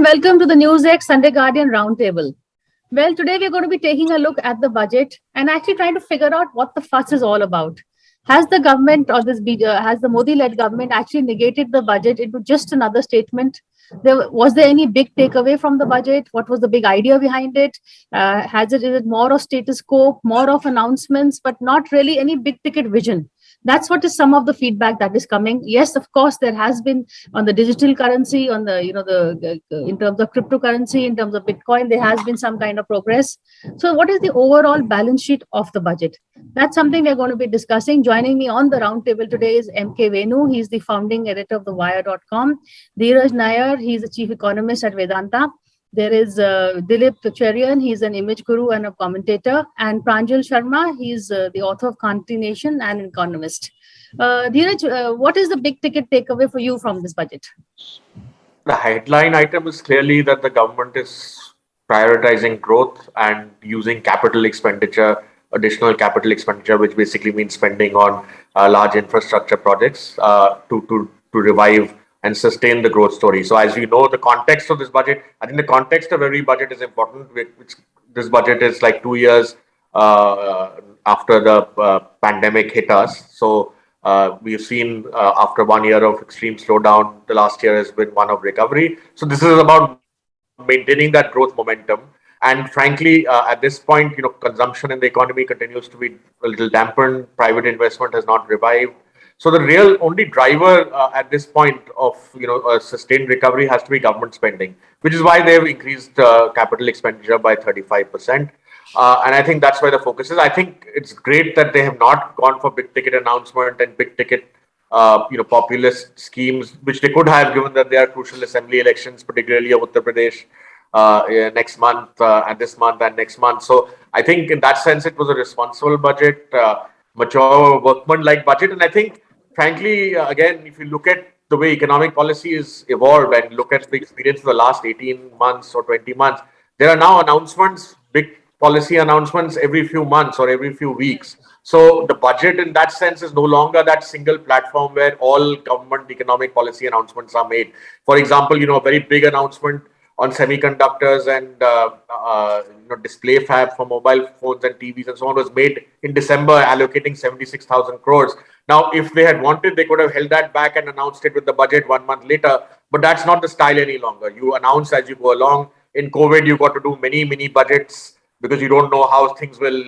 and welcome to the NewsX Sunday Guardian Roundtable. Well, today we're going to be taking a look at the budget and actually trying to figure out what the fuss is all about. Has the government or has the Modi-led government actually negated the budget into just another statement? Was there any big takeaway from the budget? What was the big idea behind it? Is it more of status quo, more of announcements, but not really any big ticket vision? That's what is some of the feedback that is coming. Yes, of course, there has been on the digital currency, on the in terms of cryptocurrency, in terms of Bitcoin, there has been some kind of progress. So, what is the overall balance sheet of the budget? That's something we're going to be discussing. Joining me on the roundtable today is M.K. Venu. He's the founding editor of thewire.com. Dheeraj Nair, he's the chief economist at Vedanta. There is Dilip Tucharian, he's an image guru and a commentator, and Pranjal Sharma, he's the author of Kanti Nation and an economist. Dheeraj, what is the big ticket takeaway for you from this budget? The headline item is clearly that the government is prioritizing growth and using capital expenditure, additional capital expenditure, which basically means spending on large infrastructure projects to revive and sustain the growth story. So as you know, the context of this budget, I think the context of every budget is important. This budget is like 2 years after the pandemic hit us. So we've seen after 1 year of extreme slowdown, the last year has been one of recovery. So this is about maintaining that growth momentum. And frankly, at this point, consumption in the economy continues to be a little dampened. Private investment has not revived. So the real only driver at this point of a sustained recovery has to be government spending, which is why they've increased capital expenditure by 35%. And I think that's where the focus is. I think it's great that they have not gone for big ticket announcement and big ticket populist schemes, which they could have, given that there are crucial assembly elections, particularly of Uttar Pradesh next month and this month and next month. So I think in that sense, it was a responsible budget, mature workman-like budget. And I think, frankly, again, if you look at the way economic policy is evolved and look at the experience of the last 18 months or 20 months, there are now announcements, big policy announcements every few months or every few weeks. So the budget in that sense is no longer that single platform where all government economic policy announcements are made. For example, a very big announcement on semiconductors and display fab for mobile phones and TVs and so on was made in December, allocating 76,000 crores. Now, if they had wanted, they could have held that back and announced it with the budget 1 month later. But that's not the style any longer. You announce as you go along. In COVID, you got to do many mini budgets because you don't know how things will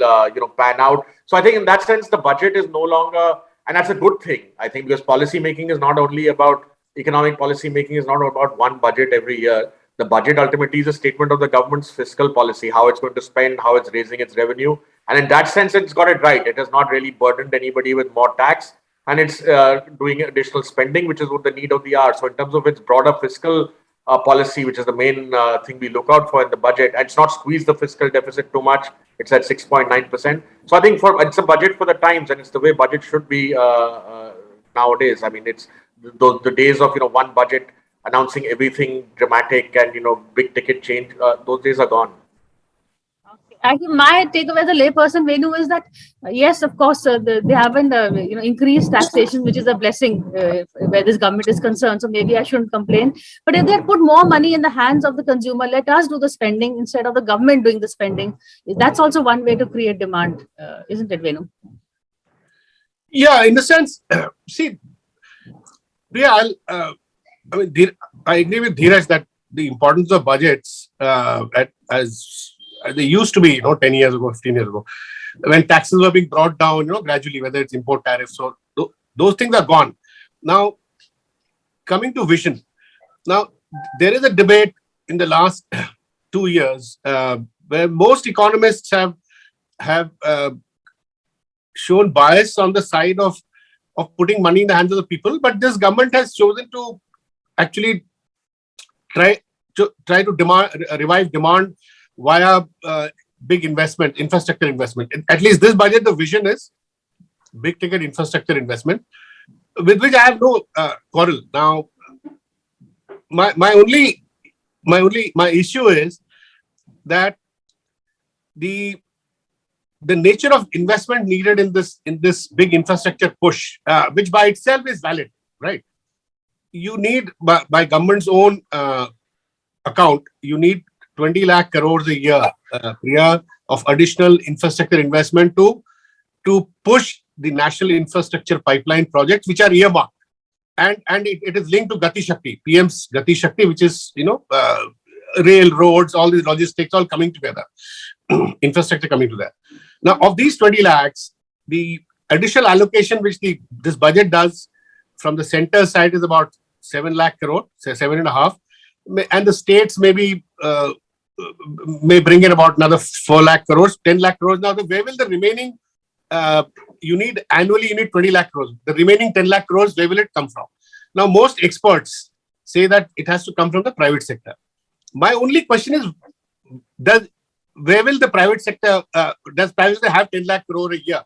pan out. So I think in that sense, the budget is no longer, and that's a good thing. I think because policy making is not only about economic policy making is not about one budget every year. The budget ultimately is a statement of the government's fiscal policy, how it's going to spend, how it's raising its revenue. And in that sense, it's got it right. It has not really burdened anybody with more tax. And it's doing additional spending, which is what the need of the hour. So in terms of its broader fiscal policy, which is the main thing we look out for in the budget, and it's not squeezed the fiscal deficit too much. It's at 6.9%. So I think it's a budget for the times, and it's the way budget should be nowadays. I mean, it's the days of one budget announcing everything dramatic and big ticket change, those days are gone. Okay. I think my takeaway as a layperson, Venu, is that yes, of course, they haven't increased taxation, which is a blessing where this government is concerned. So maybe I shouldn't complain. But if they put more money in the hands of the consumer, let us do the spending instead of the government doing the spending. That's also one way to create demand, isn't it, Venu? Yeah, in the sense, see, Priya, I agree with Dheeraj that the importance of budgets as they used to be, 10 years ago, 15 years ago, when taxes were being brought down, gradually, whether it's import tariffs or those things are gone. Now, coming to vision. Now, there is a debate in the last 2 years where most economists have shown bias on the side of putting money in the hands of the people, but this government has chosen to actually try to revive demand via big investment, infrastructure investment. At least this budget, the vision is big ticket infrastructure investment, with which I have no quarrel. Now, my issue is that the nature of investment needed in this big infrastructure push, which by itself is valid, right? You need, by government's own account, you need 20 lakh crores a year, Priya, of additional infrastructure investment to push the national infrastructure pipeline projects, which are earmarked. And it is linked to Gati Shakti, PM's Gati Shakti, which is, railroads, all these logistics, all coming together, infrastructure coming together. Now, of these 20 lakhs, the additional allocation which this budget does from the center side is about 7 lakh crore, say 7.5, and the states may bring in about another 4 lakh crores, 10 lakh crores. Now, where will the remaining, you need 20 lakh crores. The remaining 10 lakh crores, where will it come from? Now, most experts say that it has to come from the private sector. My only question is, where will the private sector, does private sector have 10 lakh crore a year?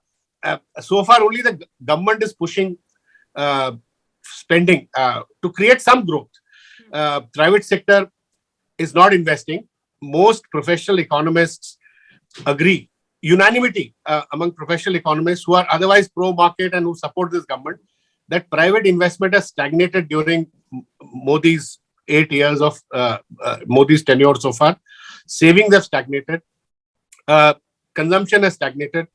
So far, only the government is pushing spending to create some growth. Private sector is not investing. Most professional economists agree, unanimity among professional economists who are otherwise pro-market and who support this government, that private investment has stagnated during Modi's 8 years of Modi's tenure so far. Savings have stagnated. Consumption has stagnated.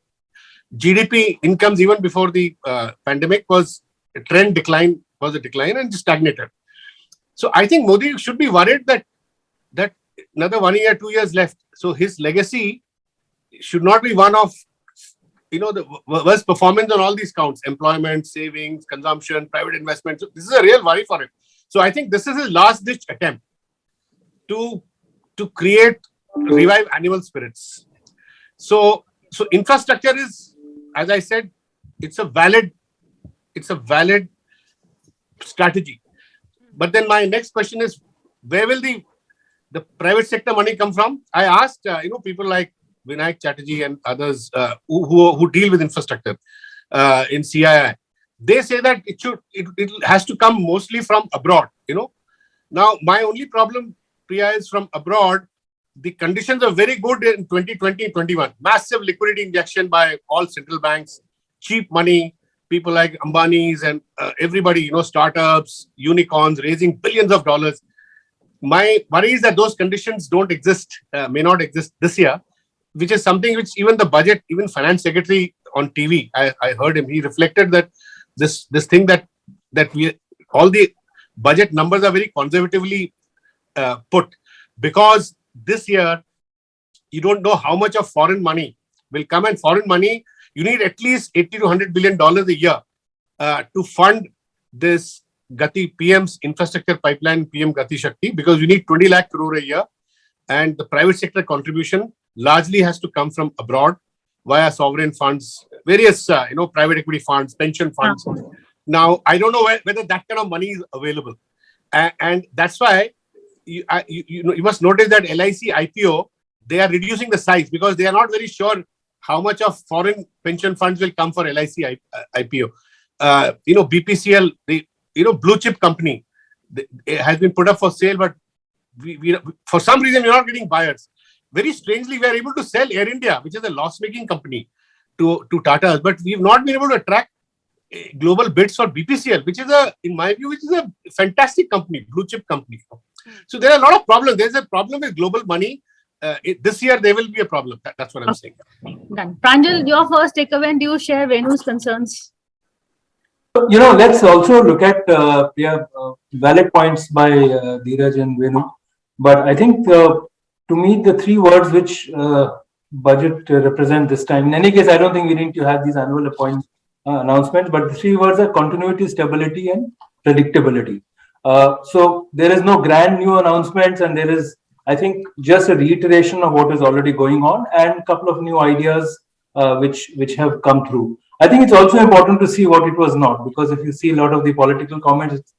GDP incomes even before the pandemic was a decline and stagnated. So I think Modi should be worried that another 1 year, 2 years left. So his legacy should not be one of the worst performance on all these counts: employment, savings, consumption, private investment. So this is a real worry for him. So I think this is his last ditch attempt to revive animal spirits. So infrastructure is, as I said, it's a valid strategy. But then my next question is, where will the private sector money come from? I asked people like Vinayak Chatterjee and others who deal with infrastructure in CII. They say that it has to come mostly from abroad. Now my only problem, Priya, is from abroad. The conditions are very good in 2020 and 21. Massive liquidity injection by all central banks, cheap money, people like Ambani's and everybody, startups, unicorns raising billions of dollars. My worry is that those conditions don't exist, may not exist this year, which is something which even the budget, even finance secretary on TV, I heard him, he reflected that this thing that all the budget numbers are very conservatively put, because this year you don't know how much of foreign money will come, and foreign money, you need at least $80 to $100 billion a year to fund this PM's infrastructure pipeline, PM Gati Shakti, because you need 20 lakh crore a year, and the private sector contribution largely has to come from abroad via sovereign funds, various private equity funds, pension funds. Now I don't know whether that kind of money is available, and that's why you must notice that LIC IPO, they are reducing the size because they are not very sure how much of foreign pension funds will come for LIC IPO. BPCL, the blue chip company, it has been put up for sale, but we for some reason we're not getting buyers. Very strangely, we are able to sell Air India, which is a loss-making company, to Tata, but we've not been able to attract global bids for BPCL, which is in my view, which is a fantastic company, blue chip company. So there are a lot of problems. There's a problem with global money. This year there will be a problem. That's what I'm saying. Done. Pranjal, your first takeaway, and do you share Venu's concerns? Let's also look at valid points by Dheeraj and Venu. But I think to me, the three words which budget represent this time, in any case, I don't think we need to have these annual announcements, but the three words are continuity, stability, and predictability. So there is no grand new announcements, and there is, I think, just a reiteration of what is already going on and a couple of new ideas which have come through. I think it's also important to see what it was not, because if you see a lot of the political comments,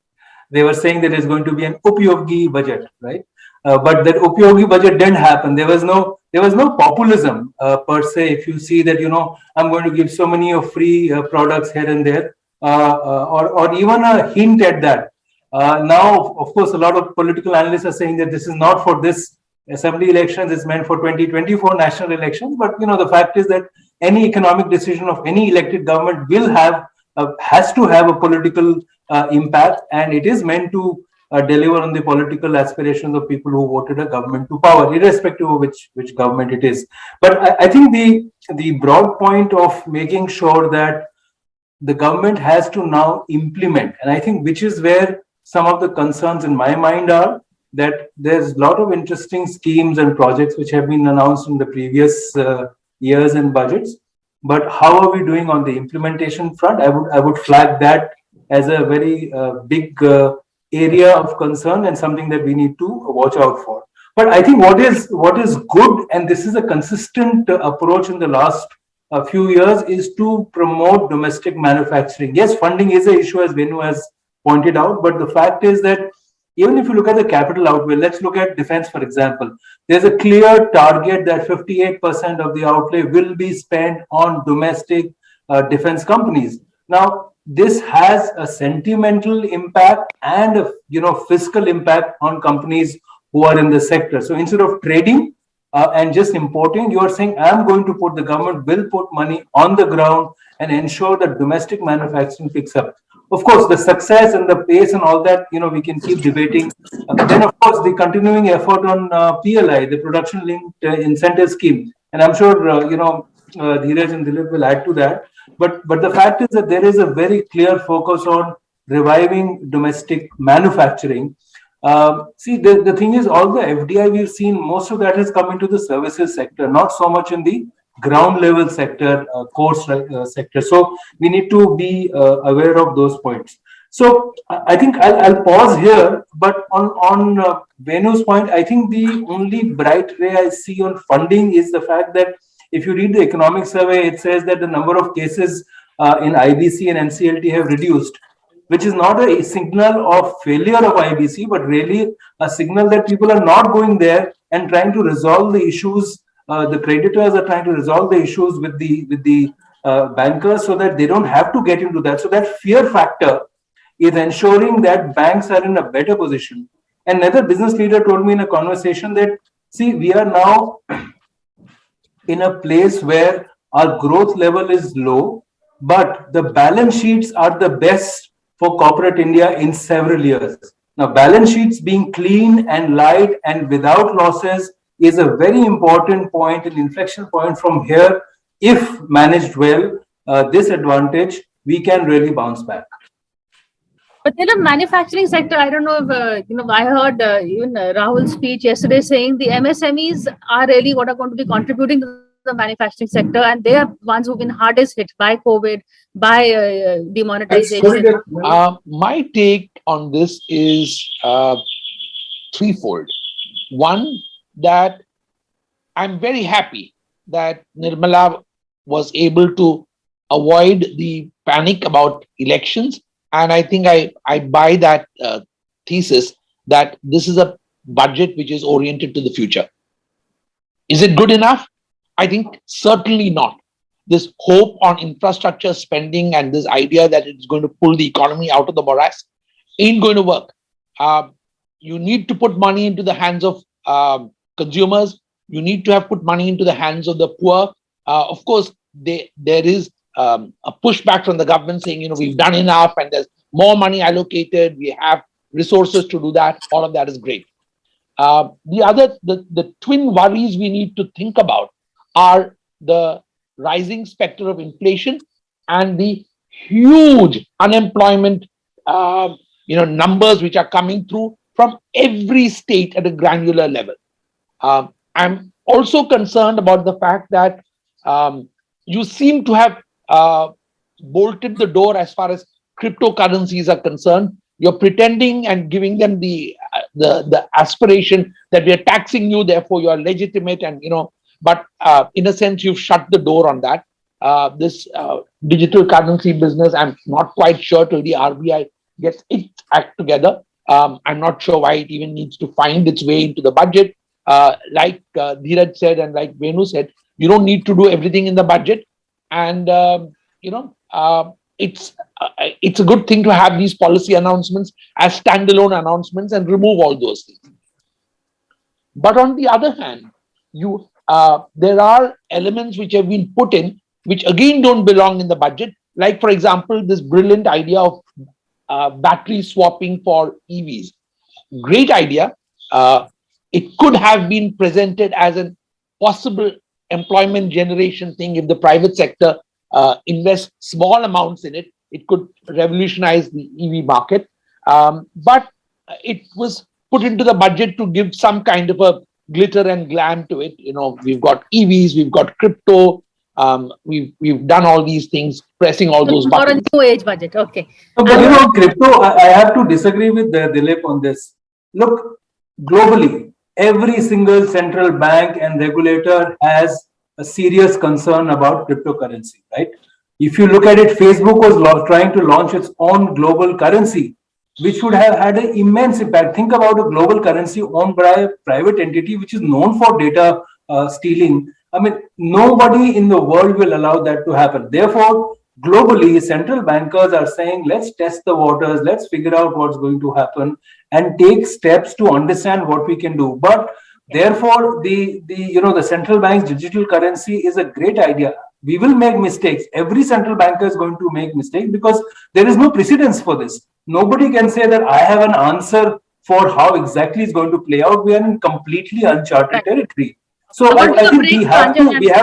they were saying that there's going to be an Upyogi budget, right? But that Upyogi budget didn't happen. There was no populism per se. If you see that, I'm going to give so many of free products here and there, or even a hint at that. Now, of course, a lot of political analysts are saying that this is not for this assembly elections, it's meant for 2024 national elections. But, the fact is that any economic decision of any elected government has to have a political impact, and it is meant to deliver on the political aspirations of people who voted a government to power, irrespective of which government it is. But I think the broad point of making sure that the government has to now implement, and I think which is where some of the concerns in my mind are, that there's a lot of interesting schemes and projects which have been announced in the previous years and budgets, but how are we doing on the implementation front? I would flag that as a very big area of concern and something that we need to watch out for. But I think what is good, and this is a consistent approach in the last few years, is to promote domestic manufacturing. Yes, funding is an issue, as Venu has pointed out, but the fact is that even if you look at the capital outlay, let's look at defense, for example. There's a clear target that 58% of the outlay will be spent on domestic defense companies. Now, this has a sentimental impact and a fiscal impact on companies who are in the sector. So instead of trading and just importing, you are saying, the government will put money on the ground and ensure that domestic manufacturing picks up. Of course, the success and the pace and all that, we can keep debating. Then, of course, the continuing effort on PLI, the production linked incentive scheme. And I'm sure, Dheeraj and Dilip will add to that. But the fact is that there is a very clear focus on reviving domestic manufacturing. See, the thing is, all the FDI we've seen, most of that has come into the services sector, not so much in the ground level sector, core sector. So we need to be aware of those points. So I think I'll pause here. But on Venu's point, I think the only bright ray I see on funding is the fact that if you read the economic survey, it says that the number of cases in IBC and NCLT have reduced, which is not a signal of failure of IBC, but really a signal that people are not going there and trying to resolve the issues. The creditors are trying to resolve the issues with the bankers so that they don't have to get into that. So that fear factor is ensuring that banks are in a better position. And another business leader told me in a conversation that, see, we are now in a place where our growth level is low, but the balance sheets are the best for corporate India in several years. Now, balance sheets being clean and light and without losses is a very important point, an inflection point from here. If managed well, this advantage, we can really bounce back. But in the manufacturing sector, I don't know if, I heard even Rahul's speech yesterday saying the MSMEs are really what are going to be contributing to the manufacturing sector, and they are ones who've been hardest hit by COVID, by demonetization. My take on this is threefold. One, that I'm very happy that Nirmala was able to avoid the panic about elections. And I think I buy that thesis that this is a budget which is oriented to the future. Is it good enough? I think certainly not. This hope on infrastructure spending and this idea that it's going to pull the economy out of the morass ain't going to work. You need to put money into the hands of consumers. You need to have put money into the hands of the poor. Of course, there is a pushback from the government saying, we've done enough and there's more money allocated. We have resources to do that. All of that is great. The twin worries we need to think about are the rising specter of inflation and the huge unemployment numbers which are coming through from every state at a granular level. I'm also concerned about the fact that you seem to have bolted the door as far as cryptocurrencies are concerned. You're pretending and giving them the aspiration that we are taxing you, therefore you are legitimate, and but in a sense you've shut the door on that. This digital currency business, I'm not quite sure till the RBI gets its act together. I'm not sure why it even needs to find its way into the budget. Like Dheeraj said and like Venu said, you don't need to do everything in the budget, and it's a good thing to have these policy announcements as standalone announcements and remove all those things. But on the other hand, there are elements which have been put in which again don't belong in the budget. Like, for example, this brilliant idea of battery swapping for EVs. great idea. It could have been presented as a possible employment generation thing if the private sector invests small amounts in it. It could revolutionize the EV market. But it was put into the budget to give some kind of a glitter and glam to it. We've got EVs, we've got crypto, we've done all these things, pressing all those For a buttons. new age budget. Okay. No, but crypto, I have to disagree with Dilip on this. Look, globally, every single central bank and regulator has a serious concern about cryptocurrency, right? If you look at it, Facebook was trying to launch its own global currency, which would have had an immense impact. Think about a global currency owned by a private entity which is known for data stealing. I mean, nobody in the world will allow that to happen. Therefore, globally, central bankers are saying, let's test the waters, let's figure out what's going to happen and take steps to understand what we can do. But therefore, the central bank's digital currency is a great idea. We will make mistakes. Every central banker is going to make mistakes because there is no precedence for this. Nobody can say that I have an answer for how exactly it's going to play out. We are in completely uncharted territory. So I think we have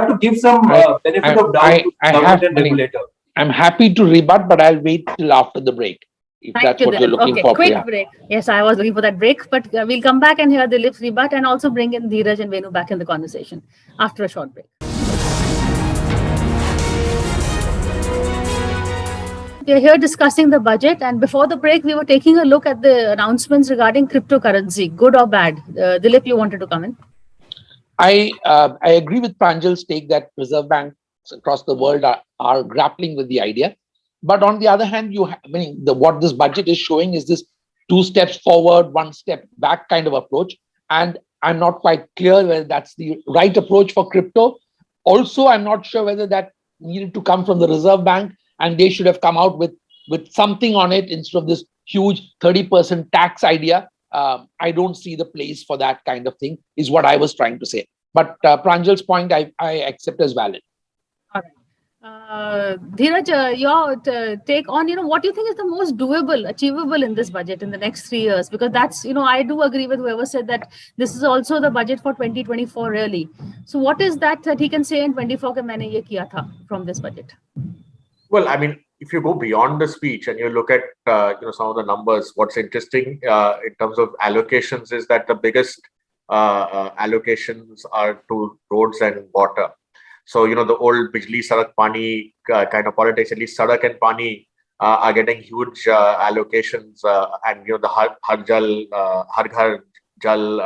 to give some benefit of doubt to government and regulator. I'm happy to rebut, but I'll wait till after the break. If that's what you're looking for. Quick break. Yes, I was looking for that break, but we'll come back and hear Dilip's rebut and also bring in Dheeraj and Venu back in the conversation after a short break. We are here discussing the budget, and before the break, we were taking a look at the announcements regarding cryptocurrency, good or bad. Dilip, you wanted to come in? I agree with Pranjal's take that reserve banks across the world are grappling with the idea. But on the other hand, what this budget is showing is this 2 steps forward, 1 step back kind of approach. And I'm not quite clear whether that's the right approach for crypto. Also, I'm not sure whether that needed to come from the Reserve Bank and they should have come out with something on it instead of this huge 30% tax idea. I don't see the place for that kind of thing, is what I was trying to say. But Pranjal's point, I accept as valid. All right. Dheeraj, your take on, what do you think is the most doable, achievable in this budget in the next 3 years? Because that's, I do agree with whoever said that this is also the budget for 2024 really. So what is that he can say in 24 ke maine ye kiya tha from this budget? Well, I mean, if you go beyond the speech and you look at some of the numbers, what's interesting in terms of allocations is that the biggest allocations are to roads and water. So, the old Bijli, Sadak, Pani kind of politics, at least Sadak and Pani are getting huge allocations and, the Har Ghar Jal,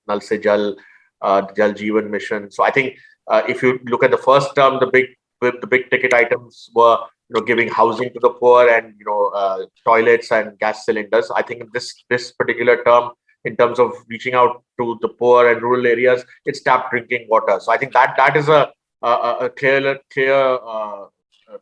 Nal Se Jal, Jal Jeevan Mission. So I think if you look at the first term, the big ticket items were, giving housing to the poor and, toilets and gas cylinders. I think this particular term, in terms of reaching out to the poor and rural areas, it's tapped drinking water. So I think that is a clear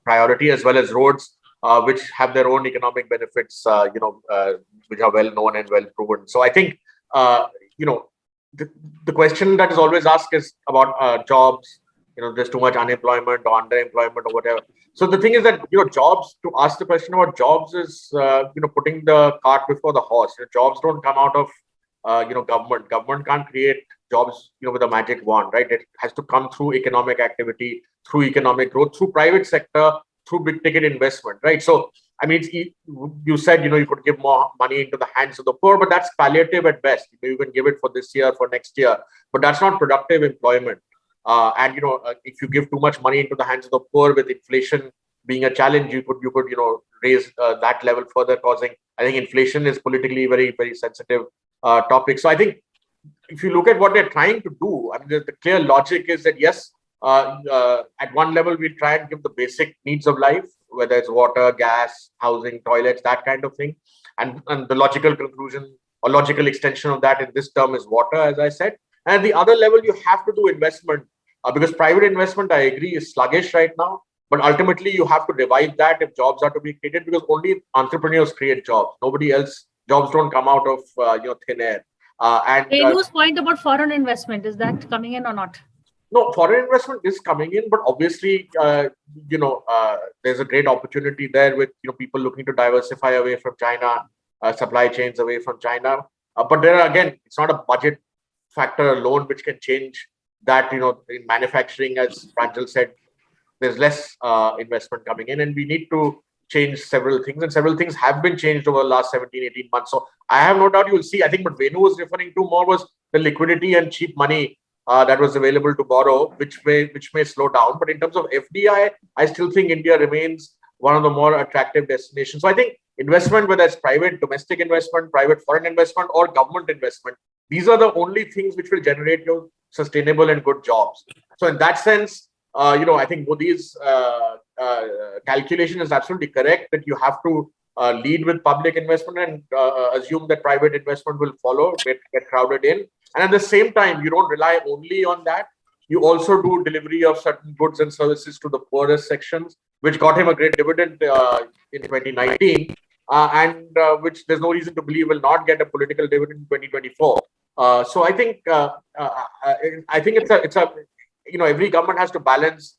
priority, as well as roads, which have their own economic benefits, which are well known and well proven. So I think, the question that is always asked is about jobs. There's too much unemployment or underemployment or whatever. So the thing is that, jobs, to ask the question about jobs is, putting the cart before the horse. Jobs don't come out of, government. Government can't create jobs, with a magic wand, right? It has to come through economic activity, through economic growth, through private sector, through big ticket investment, right? So, I mean, you said, you could give more money into the hands of the poor, but that's palliative at best. You can give it for this year, for next year, but that's not productive employment. And if you give too much money into the hands of the poor, with inflation being a challenge, you could raise that level further, causing, I think, inflation is politically very, very sensitive topic. So I think if you look at what they're trying to do, I mean, the clear logic is that yes, at one level we try and give the basic needs of life, whether it's water, gas, housing, toilets, that kind of thing, and the logical conclusion or logical extension of that in this term is water, as I said. And at the other level, you have to do investment. Because private investment, I agree, is sluggish right now. But ultimately, you have to revive that if jobs are to be created, because only entrepreneurs create jobs. Nobody else. Jobs don't come out of thin air. And Venu's point about foreign investment, is that coming in or not? No, foreign investment is coming in, but obviously, there's a great opportunity there with people looking to diversify away from China, supply chains away from China. But there are, again, it's not a budget factor alone which can change that. In manufacturing, as Pranjal said, there's less investment coming in, and we need to change several things, and several things have been changed over the last 17, 18 months. So I have no doubt you will see. I think what Venu was referring to more was the liquidity and cheap money that was available to borrow, which may slow down. But in terms of FDI, I still think India remains one of the more attractive destinations. So I think investment, whether it's private domestic investment, private foreign investment, or government investment, these are the only things which will generate you sustainable and good jobs. So in that sense, I think Modi's calculation is absolutely correct, that you have to lead with public investment and assume that private investment will follow, get crowded in. And at the same time, you don't rely only on that. You also do delivery of certain goods and services to the poorest sections, which got him a great dividend in 2019, and which there's no reason to believe will not get a political dividend in 2024. So I think it's a every government has to balance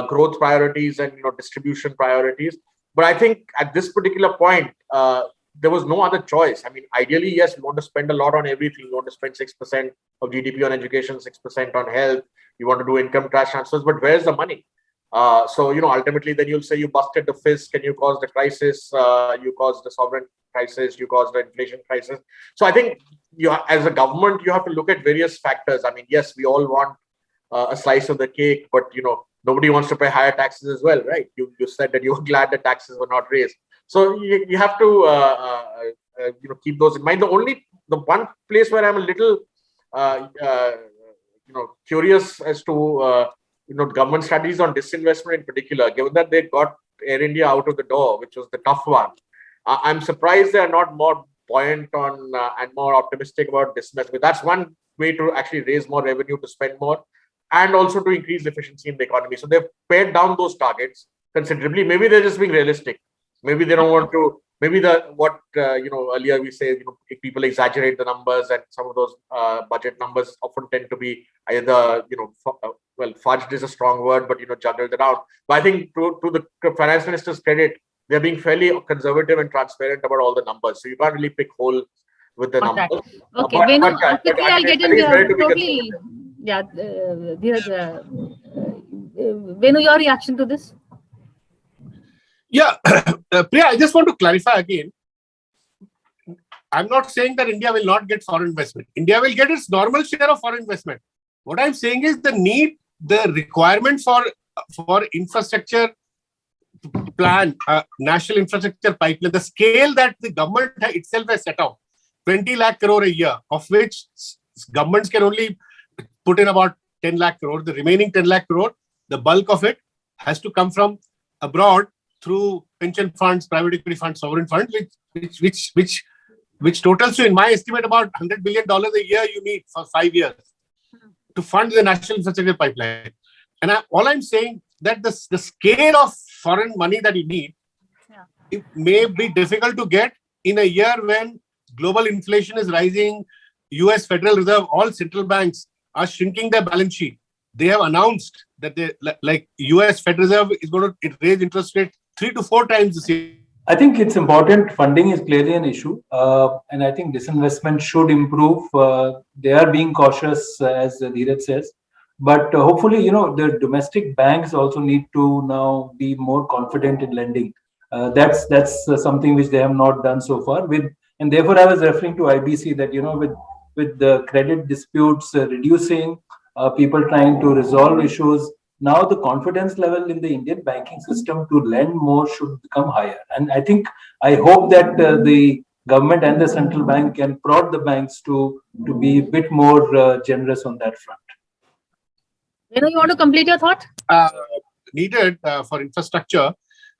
growth priorities and distribution priorities. But I think at this particular point, there was no other choice. I mean, ideally, yes, we want to spend a lot on everything. We want to spend 6% of GDP on education, 6% on health. You want to do income tax transfers, but where's the money? So ultimately, then you'll say you busted the fisc and you caused the crisis, you caused the sovereign crisis, you caused the inflation crisis. So I think as a government, you have to look at various factors. I mean, yes, we all want a slice of the cake, but nobody wants to pay higher taxes as well, right? You said that you were glad that taxes were not raised. So you have to keep those in mind. The one place where I'm a little curious as to government strategies on disinvestment in particular, given that they got Air India out of the door, which was the tough one. I'm surprised they are not more buoyant on and more optimistic about disinvestment. That's one way to actually raise more revenue, to spend more, and also to increase efficiency in the economy. So they've pared down those targets considerably. Maybe they're just being realistic. Maybe they don't want to. Maybe earlier we say if people exaggerate the numbers, and some of those budget numbers often tend to be either fudged is a strong word, but juggled around. But I think to the finance minister's credit, they're being fairly conservative and transparent about all the numbers. So you can't really pick holes with the numbers. Okay, Venu, quickly I'll get in here. Totally. Yeah, Venu, your reaction to this? Yeah, Priya, I just want to clarify again. I'm not saying that India will not get foreign investment. India will get its normal share of foreign investment. What I'm saying is the requirement for infrastructure plan, national infrastructure pipeline, the scale that the government itself has set out, 20 lakh crore a year, of which governments can only put in about 10 lakh crore. The remaining 10 lakh crore, the bulk of it has to come from abroad through pension funds, private equity funds, sovereign funds, which totals to, in my estimate, about $100 billion a year you need for 5 years to fund the national infrastructure pipeline. And all I'm saying that the scale of foreign money that you need, it may be difficult to get in a year when global inflation is rising. US Federal Reserve, all central banks are shrinking their balance sheet. They have announced that US Federal Reserve is going to raise interest rate 3 to 4 times this year. I think it's important. Funding is clearly an issue, and I think disinvestment should improve. They are being cautious, as Dheeraj says, but hopefully, the domestic banks also need to now be more confident in lending. That's something which they have not done so far. And therefore, I was referring to IBC that with the credit disputes reducing, people trying to resolve issues. Now the confidence level in the Indian banking system to lend more should become higher. And I hope that the government and the central bank can prod the banks to be a bit more generous on that front. You want to complete your thought? Needed for infrastructure,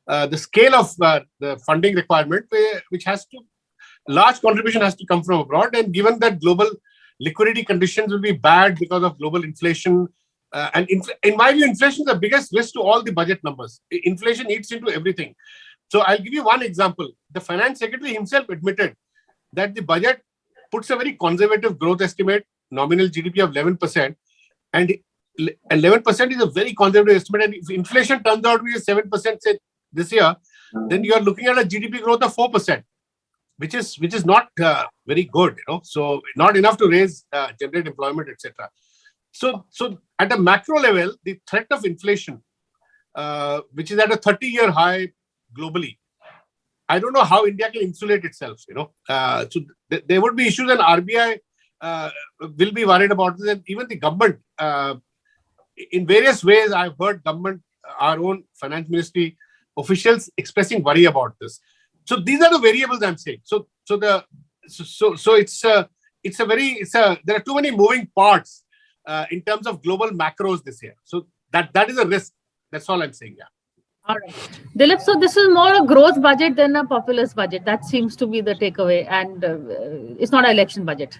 the scale of the funding requirement, which large contribution has to come from abroad. And given that global liquidity conditions will be bad because of global inflation, and in my view, inflation is the biggest risk to all the budget numbers. Inflation eats into everything. So I'll give you one example. The finance secretary himself admitted that the budget puts a very conservative growth estimate, nominal GDP of 11%, and 11% is a very conservative estimate. And if inflation turns out to be 7% say this year, then you are looking at a GDP growth of 4%. which is not very good, so not enough to raise generate employment, etc. So at a macro level, the threat of inflation, which is at a 30-year high globally, I don't know how India can insulate itself. So there would be issues, and RBI will be worried about this, and even the government. In various ways, I've heard government, our own finance ministry officials expressing worry about this. So these are the variables I'm saying. So it's there are too many moving parts in terms of global macros this year. So that is a risk. That's all I'm saying. Yeah. All right. Dilip, so this is more a growth budget than a populist budget. That seems to be the takeaway. And it's not an election budget.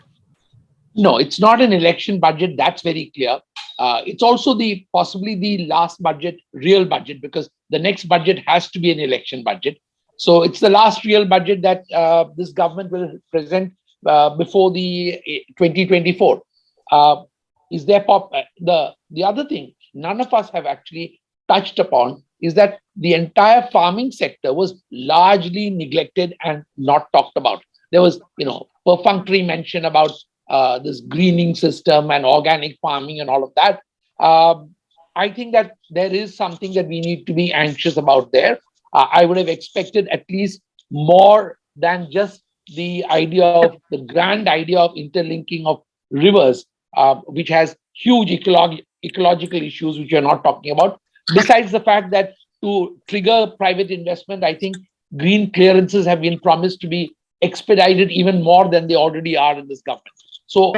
No, it's not an election budget. That's very clear. It's also possibly the last budget, real budget, because the next budget has to be an election budget. So it's the last real budget that this government will present before the 2024. Is there the other thing none of us have actually touched upon is that the entire farming sector was largely neglected and not talked about. There was, perfunctory mention about this greening system and organic farming and all of that. I think that there is something that we need to be anxious about there. I would have expected at least more than just the grand idea of interlinking of rivers, which has huge ecological issues, which we are not talking about. Besides the fact that to trigger private investment, I think green clearances have been promised to be expedited even more than they already are in this government. So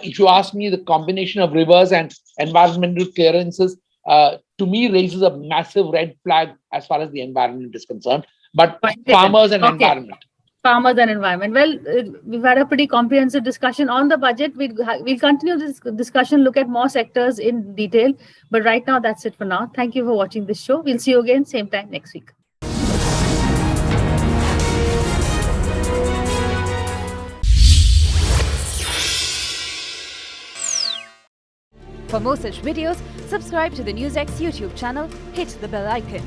if you ask me, the combination of rivers and environmental clearances, to me, raises a massive red flag as far as the environment is concerned. But farmers and environment. Farmers and environment. Well, we've had a pretty comprehensive discussion on the budget. We'll continue this discussion, look at more sectors in detail. But right now, that's it for now. Thank you for watching this show. We'll see you again, same time next week. For more such videos, subscribe to the NewsX YouTube channel, hit the bell icon.